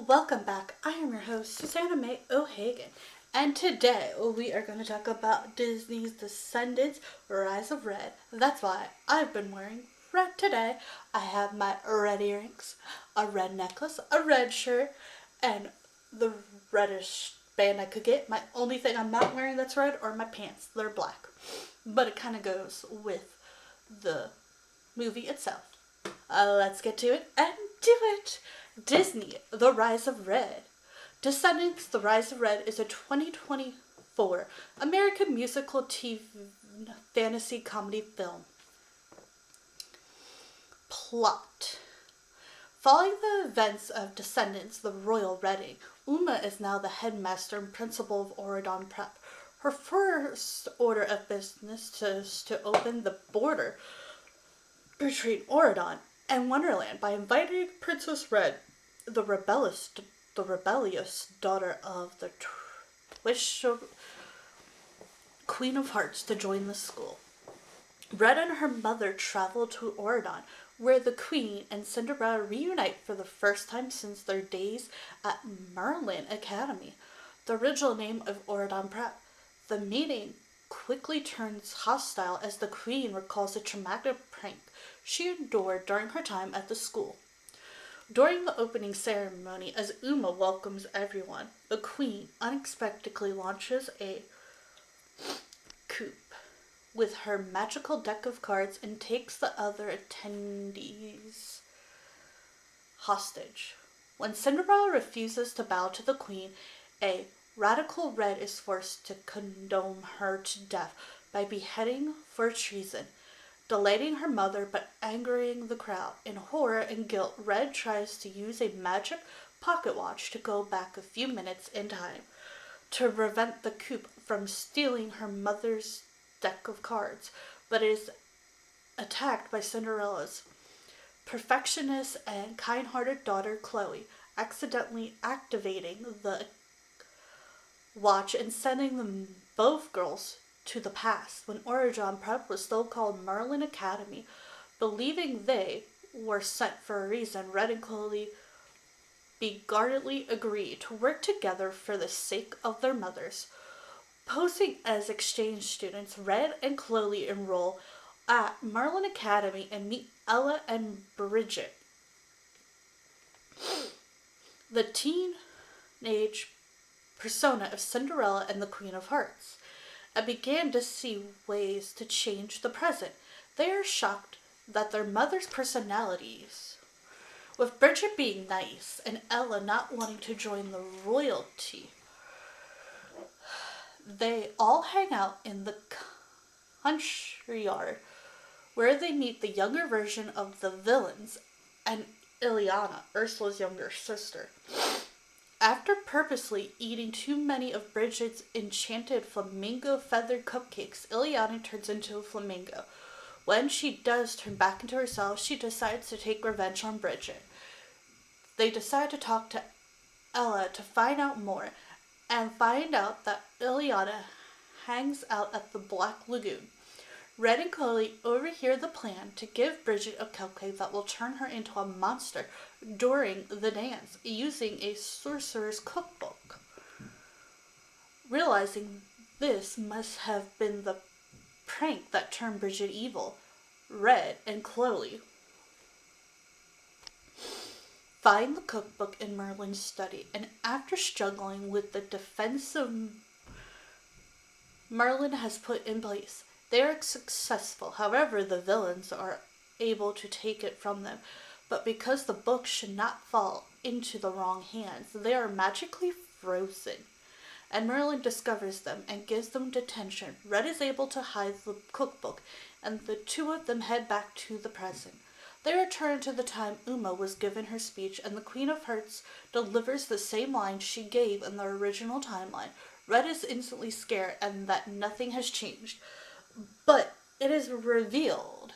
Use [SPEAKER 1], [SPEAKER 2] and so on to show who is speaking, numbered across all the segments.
[SPEAKER 1] Welcome back. I am your host, Susanna May O'Hagan, and today we are going to talk about Disney's Descendants Rise of Red. That's why I've been wearing red today. I have my red earrings, a red necklace, a red shirt, and the reddish band I could get. My only thing I'm not wearing that's red are my pants. They're black. But it kind of goes with the movie itself. Let's get to it and do it. Disney, The Rise of Red. Descendants, The Rise of Red is a 2024 American musical TV fantasy comedy film. Plot. Following the events of Descendants, the royal wedding, Uma is now the headmaster and principal of Auradon Prep. Her first order of business is to open the border between Auradon and Wonderland by inviting Princess Red, the rebellious daughter of the Queen of Hearts, to join the school. Red and her mother travel to Auradon, where the Queen and Cinderella reunite for the first time since their days at Merlin Academy, the original name of Auradon Prep. The meeting quickly turns hostile as the Queen recalls a traumatic prank she endured during her time at the school. During the opening ceremony, as Uma welcomes everyone, the Queen unexpectedly launches a coup with her magical deck of cards and takes the other attendees hostage. When Cinderella refuses to bow to the Queen, a radical Red is forced to condemn her to death by beheading for treason, delighting her mother but angering the crowd. In horror and guilt, Red tries to use a magic pocket watch to go back a few minutes in time to prevent the coup from stealing her mother's deck of cards, but is attacked by Cinderella's perfectionist and kind-hearted daughter Chloe, accidentally activating the watch and sending them both girls to the past, when Auradon Prep was still called Merlin Academy. Believing they were sent for a reason, Red and Chloe beguardedly agree to work together for the sake of their mothers. Posing as exchange students, Red and Chloe enroll at Merlin Academy and meet Ella and Bridget, the teenage persona of Cinderella and the Queen of Hearts, and began to see ways to change the present. They are shocked that their mother's personalities, with Bridget being nice and Ella not wanting to join the royalty, they all hang out in the country yard, where they meet the younger version of the villains and Ileana, Ursula's younger sister. After purposely eating too many of Bridget's enchanted flamingo feathered cupcakes, Ileana turns into a flamingo. When she does turn back into herself, she decides to take revenge on Bridget. They decide to talk to Ella to find out more, and find out that Ileana hangs out at the Black Lagoon. Red and Chloe overhear the plan to give Bridget a cupcake that will turn her into a monster during the dance, using a sorcerer's cookbook. Realizing this must have been the prank that turned Bridget evil, Red and Chloe find the cookbook in Merlin's study, and after struggling with the defensive Merlin has put in place, they are successful. However, the villains are able to take it from them, but because the book should not fall into the wrong hands, they are magically frozen, and Merlin discovers them and gives them detention. Red is able to hide the cookbook, and the two of them head back to the present. They return to the time Uma was given her speech, and the Queen of Hearts delivers the same line she gave in the original timeline. Red is instantly scared and that nothing has changed, but it is relieved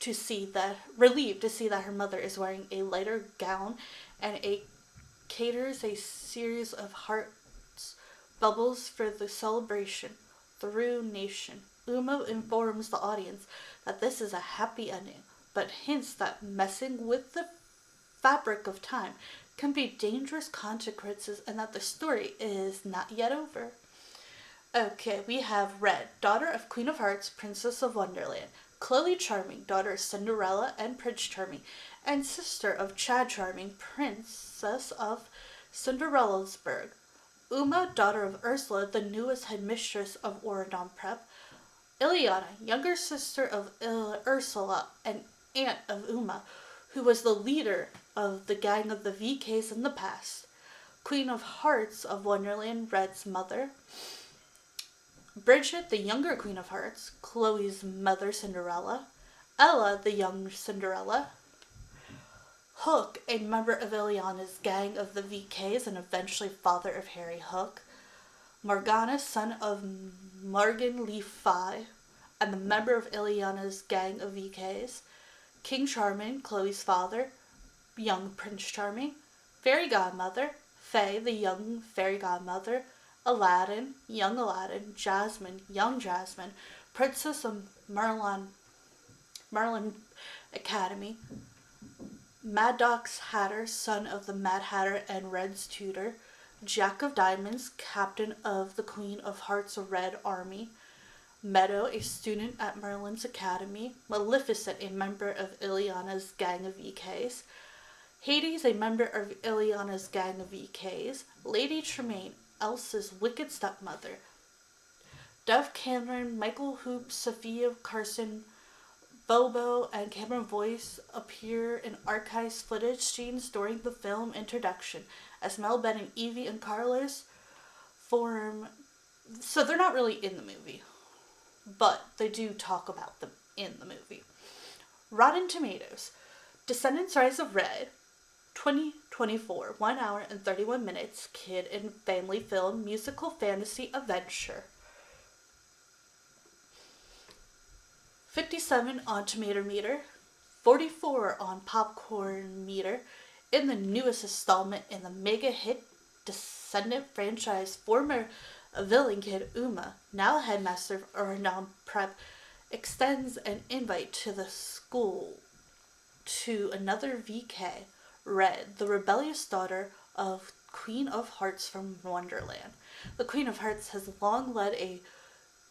[SPEAKER 1] to see that her mother is wearing a lighter gown and caters a series of hearts bubbles for the celebration through nation. Uma informs the audience that this is a happy ending, but hints that messing with the fabric of time can be dangerous consequences and that the story is not yet over. Okay, we have Red, daughter of Queen of Hearts, Princess of Wonderland. Chloe Charming, daughter of Cinderella and Prince Charming, and sister of Chad Charming, Princess of Cinderellasburg. Uma, daughter of Ursula, the newest headmistress of Oradon Prep. Ileana, younger sister of Ursula and aunt of Uma, who was the leader of the gang of the VKs in the past. Queen of Hearts of Wonderland, Red's mother. Bridget, the younger Queen of Hearts, Chloe's mother Cinderella. Ella, the young Cinderella. Hook, a member of Ileana's gang of the VKs and eventually father of Harry Hook. Morgana, son of Morgan Le Fay, and the member of Ileana's gang of VKs. King Charming, Chloe's father, young Prince Charming. Fairy Godmother, Faye, the young fairy godmother. Aladdin, young Aladdin. Jasmine, young Jasmine. Princess of Merlin Academy. Maddox Hatter, son of the Mad Hatter and Red's tutor. Jack of Diamonds, captain of the Queen of Hearts Red Army. Meadow, a student at Merlin's Academy. Maleficent, a member of Ileana's gang of VKs. Hades, a member of Ileana's gang of VKs. Lady Tremaine, Elsa's wicked stepmother. Dove Cameron, Michael Hoop, Sophia Carson, Bobo, and Cameron Boyce appear in archives footage scenes during the film introduction as Mel, Ben, and Evie and Carlos form. So they're not really in the movie, but they do talk about them in the movie. Rotten Tomatoes. Descendants Rise of Red, 2024, 1 hour and 31 minutes, kid and family film, musical fantasy adventure. 57 on tomato meter, 44 on popcorn meter. In the newest installment in the mega hit Descendant franchise, former villain kid Uma, now headmaster of Oradon Prep, extends an invite to the school to another VK, Red, the rebellious daughter of Queen of Hearts from Wonderland. The Queen of Hearts has long led a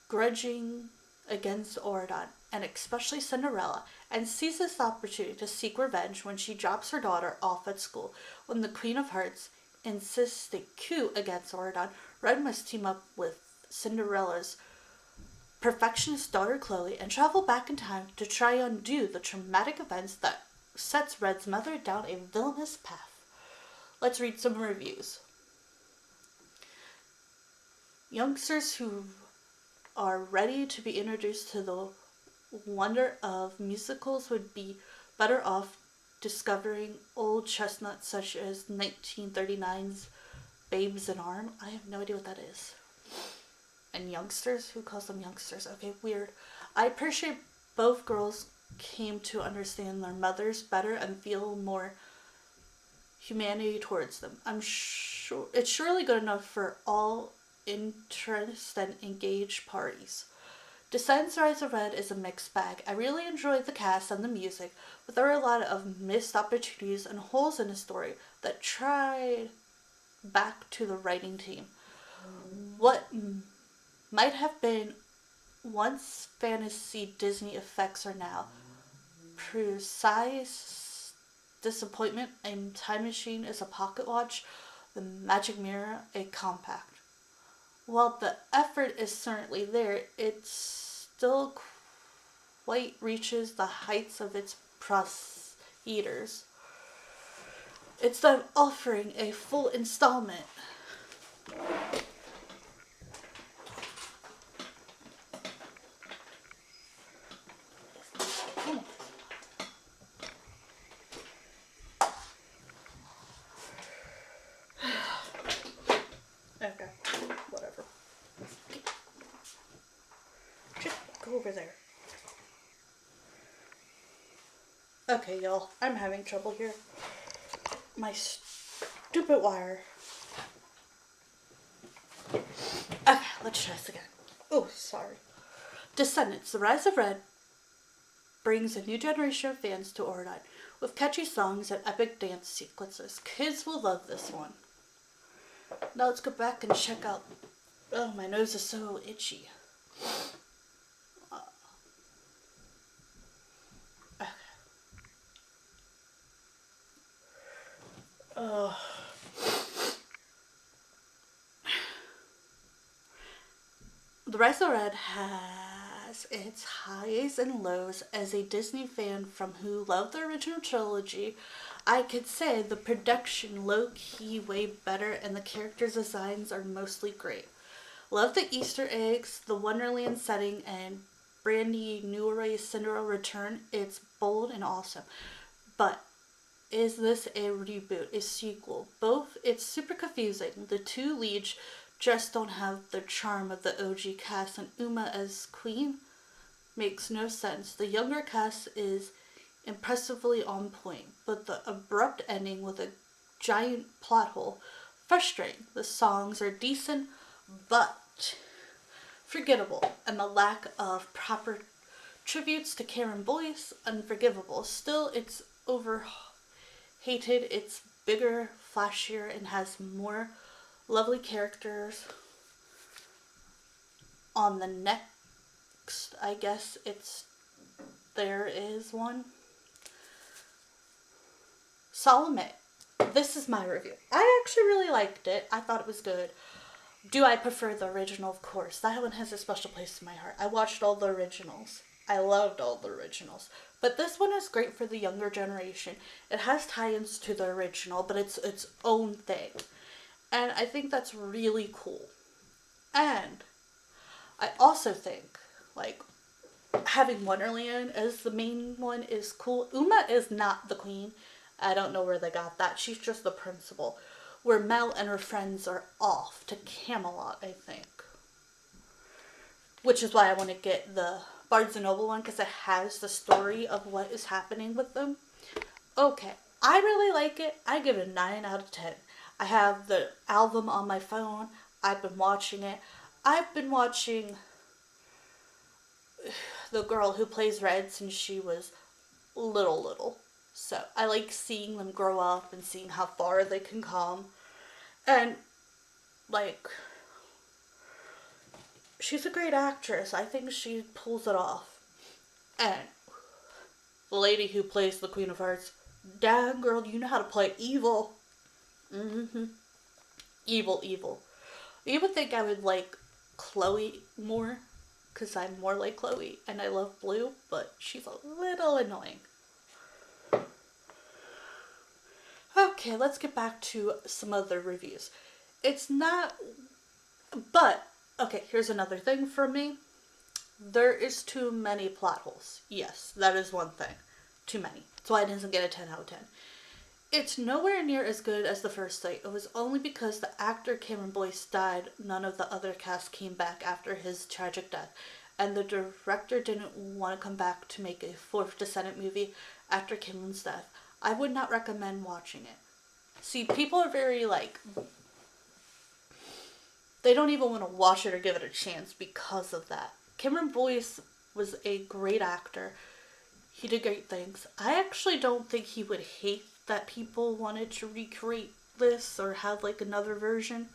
[SPEAKER 1] grudging against Oradon, and especially Cinderella, and seizes this opportunity to seek revenge when she drops her daughter off at school. When the Queen of Hearts insists a coup against Oradon, Red must team up with Cinderella's perfectionist daughter Chloe and travel back in time to try and undo the traumatic events that sets Red's mother down a villainous path. Let's read some reviews. Youngsters who are ready to be introduced to the wonder of musicals would be better off discovering old chestnuts such as 1939's Babes in Arm. I have no idea what that is. And youngsters? Who calls them youngsters? Okay, weird. I appreciate both girls came to understand their mothers better and feel more humanity towards them. I'm sure it's surely good enough for all interested and engaged parties. Descendants Rise of Red is a mixed bag. I really enjoyed the cast and the music, but there were a lot of missed opportunities and holes in the story that tried back to the writing team. What might have been once fantasy Disney effects are now precise disappointment. A time machine is a pocket watch, the magic mirror a compact. While the effort is certainly there, it still quite reaches the heights of its prosecutors. It's them offering a full installment. Okay, whatever. Just go over there. Okay, y'all, I'm having trouble here. My stupid wire. Okay, let's try this again. Oh, sorry. Descendants, The Rise of Red brings a new generation of fans to Oradon. with catchy songs and epic dance sequences. Kids will love this one. Now let's go back and check out. Oh, my nose is so itchy. Okay. Oh. The Rise of Red has its highs and lows. As a Disney fan from who loved the original trilogy, I could say the production low-key way better and the character designs are mostly great. Love the Easter eggs, the Wonderland setting, and Brandy Newry's Cinderella return. It's bold and awesome. But is this a reboot, a sequel? Both. It's super confusing. The two leads just don't have the charm of the OG cast, and Uma as Queen makes no sense. The younger cast is impressively on point, but the abrupt ending with a giant plot hole frustrating. The songs are decent, but forgettable, and the lack of proper tributes to Karen Boyce unforgivable. Still, it's overhated. It's bigger, flashier, and has more lovely characters. On the next, I guess there is one. Salome. This is my review. I actually really liked it. I thought it was good. Do I prefer the original? Of course. That one has a special place in my heart. I watched all the originals. I loved all the originals. But this one is great for the younger generation. It has tie-ins to the original, but it's its own thing. And I think that's really cool. And I also think, like, having Wonderland as the main one is cool. Uma is not the queen. I don't know where they got that. She's just the principal. Where Mel and her friends are off to Camelot, I think. Which is why I want to get the Barnes & Noble one, because it has the story of what is happening with them. Okay, I really like it. I give it a 9 out of 10. I have the album on my phone. I've been watching it. I've been watching the girl who plays Red since she was little. So I like seeing them grow up and seeing how far they can come. And, like, she's a great actress. I think she pulls it off. And the lady who plays the Queen of Hearts, dang girl, you know how to play evil. Evil. You would think I would like Chloe more, because I'm more like Chloe, and I love Blue, but she's a little annoying. Okay, let's get back to some other reviews. It's not, but, okay, here's another thing for me. There is too many plot holes. Yes, that is one thing. Too many. That's why it doesn't get a 10 out of 10. It's nowhere near as good as the first sight. It was only because the actor Cameron Boyce died, none of the other cast came back after his tragic death. And the director didn't want to come back to make a fourth Descendant movie after Cameron's death. I would not recommend watching it. See, people are very, like, they don't even want to watch it or give it a chance because of that. Cameron Boyce was a great actor. He did great things. I actually don't think he would hate that people wanted to recreate this or have, like, another version.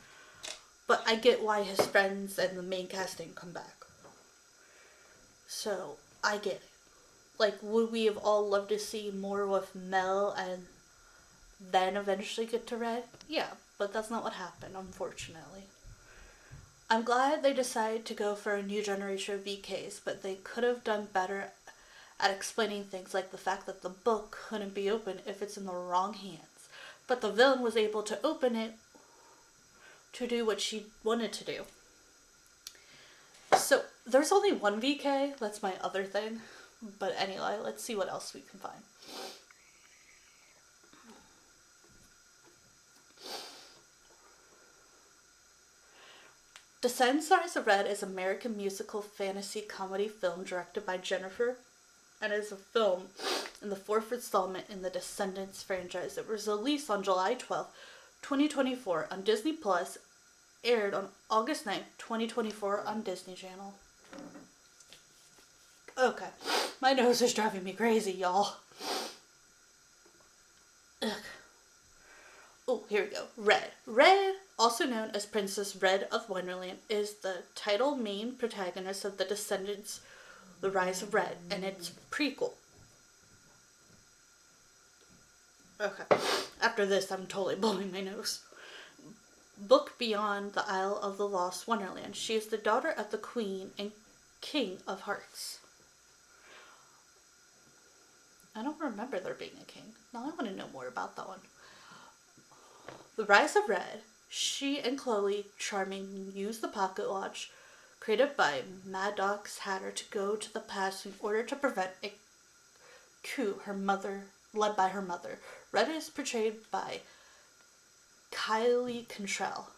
[SPEAKER 1] But I get why his friends and the main cast didn't come back. So, I get it. Like, would we have all loved to see more with Mel and then eventually get to Red? Yeah, but that's not what happened, unfortunately. I'm glad they decided to go for a new generation of VKs, but they could have done better at explaining things like the fact that the book couldn't be opened if it's in the wrong hands. But the villain was able to open it to do what she wanted to do. So, there's only one VK, that's my other thing. But anyway, let's see what else we can find. Descendants Rise of Red is an American musical fantasy comedy film directed by Jennifer and is a film in the fourth installment in the Descendants franchise. It was released on July 12th, 2024 on Disney+, aired on August 9th, 2024 on Disney Channel. Okay, my nose is driving me crazy, y'all. Ugh. Oh, here we go. Red. Red, also known as Princess Red of Wonderland, is the title main protagonist of the Descendants, The Rise of Red, and its prequel. Okay. After this, I'm totally blowing my nose. Book Beyond the Isle of the Lost Wonderland. She is the daughter of the Queen and King of Hearts. I don't remember there being a king. Now I want to know more about that one. The Rise of Red. She and Chloe Charming use the pocket watch created by Maddox Hatter to go to the past in order to prevent a coup led by her mother. Red is portrayed by Kylie Cantrell.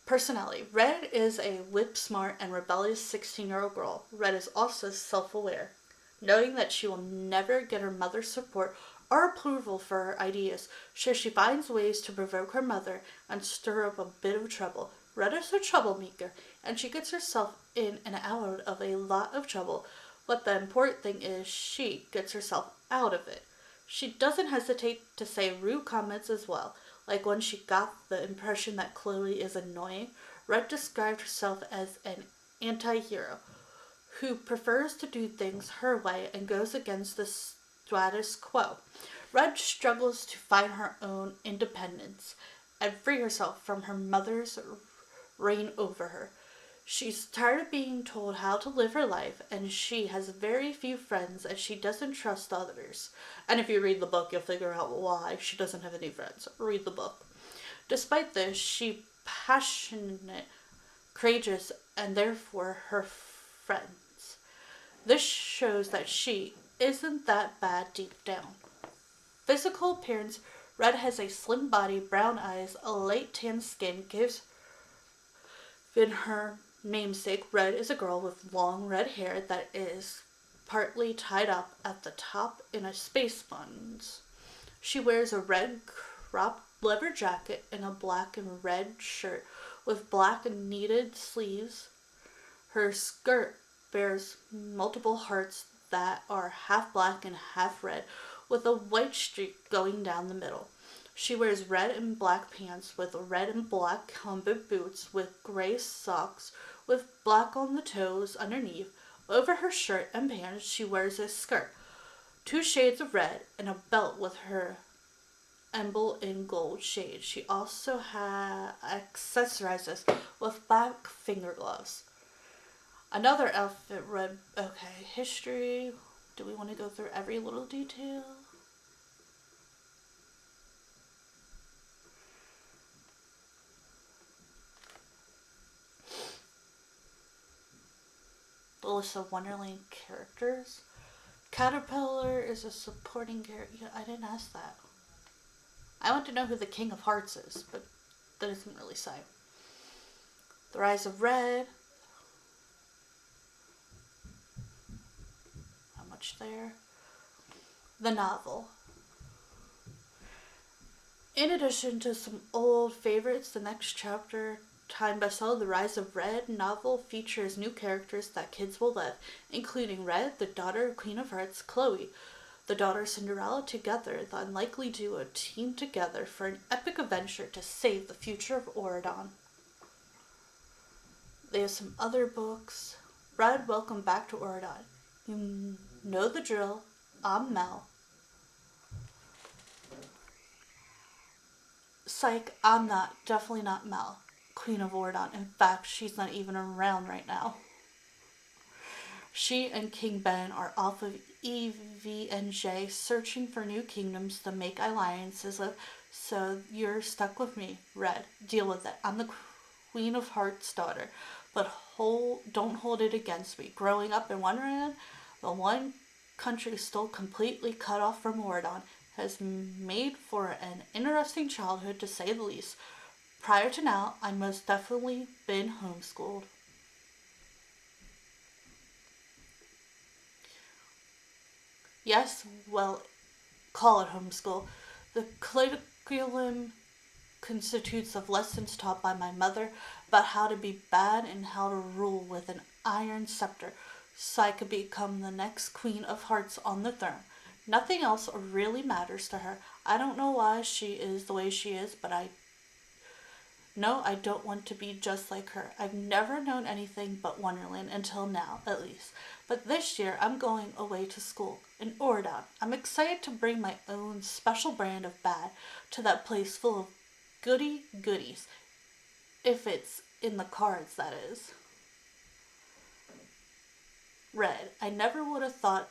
[SPEAKER 1] Personality. Red is a whip-smart and rebellious 16-year-old girl. Red is also self-aware, knowing that she will never get her mother's support or approval for her ideas, so she finds ways to provoke her mother and stir up a bit of trouble. Red is a troublemaker, and she gets herself in and out of a lot of trouble, but the important thing is she gets herself out of it. She doesn't hesitate to say rude comments as well, like when she got the impression that Chloe is annoying. Red described herself as an anti-hero who prefers to do things her way and goes against the status quo. Red struggles to find her own independence and free herself from her mother's reign over her. She's tired of being told how to live her life, and she has very few friends and she doesn't trust others. And if you read the book, you'll figure out why she doesn't have any friends. Read the book. Despite this, she's passionate, courageous, and therefore her friends. This shows that she isn't that bad deep down. Physical appearance. Red has a slim body, brown eyes, a light tan skin, gives in her namesake. Red is a girl with long red hair that is partly tied up at the top in a space buns. She wears a red cropped leather jacket and a black and red shirt with black kneaded sleeves. Her skirt bears multiple hearts that are half black and half red, with a white streak going down the middle. She wears red and black pants with red and black combat boots with gray socks with black on the toes underneath. Over her shirt and pants, she wears a skirt, 2 shades of red, and a belt with her emblem in gold shade. She also accessorizes with black finger gloves. Another outfit. Red. Okay, history. Do we want to go through every little detail? The list of Wonderland characters. Caterpillar is a supporting character. Yeah, I didn't ask that. I want to know who the King of Hearts is, but that doesn't really say. The Rise of Red. Not much there. The novel. In addition to some old favorites, the next chapter, time bestseller, The Rise of Red novel, features new characters that kids will love, including Red, the daughter of Queen of Hearts, Chloe, the daughter of Cinderella. Together, the unlikely duo team together for an epic adventure to save the future of Auradon. They have some other books. Red, welcome back to Auradon. You know the drill. I'm Mel. Psych, I'm not. Definitely not Mel, Queen of Auradon. In fact, she's not even around right now. She and King Ben are off of EVNJ searching for new kingdoms to make alliances with, so you're stuck with me, Red. Deal with it. I'm the Queen of Hearts' daughter, but don't hold it against me. Growing up in Wonderland, the one country still completely cut off from Auradon, has made for an interesting childhood to say the least. Prior to now, I most definitely been homeschooled. Yes, well, call it homeschool. The curriculum constitutes of lessons taught by my mother about how to be bad and how to rule with an iron scepter so I could become the next Queen of Hearts on the throne. Nothing else really matters to her. I don't know why she is the way she is, but I don't want to be just like her. I've never known anything but Wonderland until now, at least. But this year, I'm going away to school in Oregon. I'm excited to bring my own special brand of bad to that place full of goodies. If it's in the cards, that is. Red. I never would have thought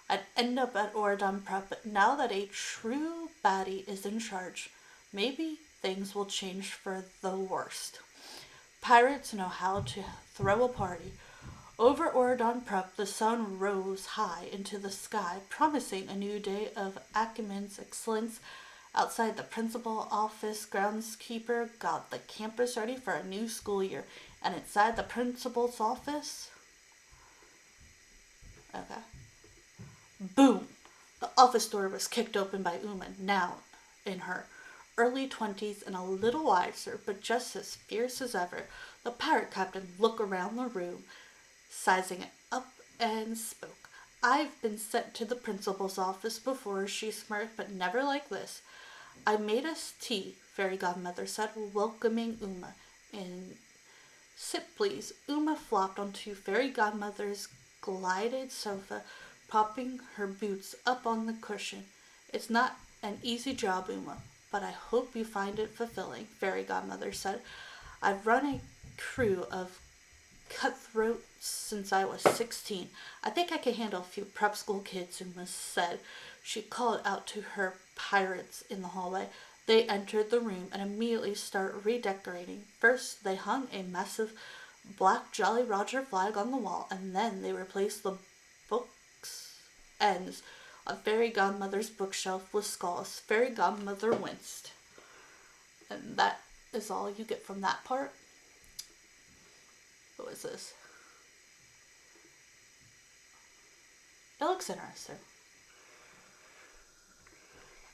[SPEAKER 1] I'd end up at Oregon Prep, but now that a true baddie is in charge, maybe things will change for the worst. Pirates know how to throw a party. Over Oregon Prep, the sun rose high into the sky, promising a new day of acumen's excellence. Outside the principal office, groundskeeper got the campus ready for a new school year, and inside the principal's office, okay, boom! The office door was kicked open by Uma, now in her early 20s and a little wiser, but just as fierce as ever. The pirate captain looked around the room, sizing it up, and spoke. I've been sent to the principal's office before, she smirked, but never like this. I made us tea, Fairy Godmother said, welcoming Uma. And sit, please. Uma flopped onto Fairy Godmother's glided sofa, propping her boots up on the cushion. It's not an easy job, Uma, but I hope you find it fulfilling, Fairy Godmother said. I've run a crew of cutthroats since I was 16. I think I can handle a few prep school kids, Uma said. She called out to her pirates in the hallway. They entered the room and immediately started redecorating. First, they hung a massive black Jolly Roger flag on the wall, and then they replaced the books ends on Fairy Godmother's bookshelf with skulls. Fairy Godmother winced. And that is all you get from that part. What is this? It looks interesting.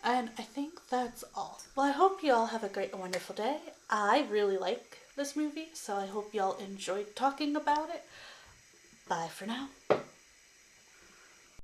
[SPEAKER 1] And I think that's all. Well, I hope you all have a great and wonderful day. I really like this movie, so I hope you all enjoyed talking about it. Bye for now.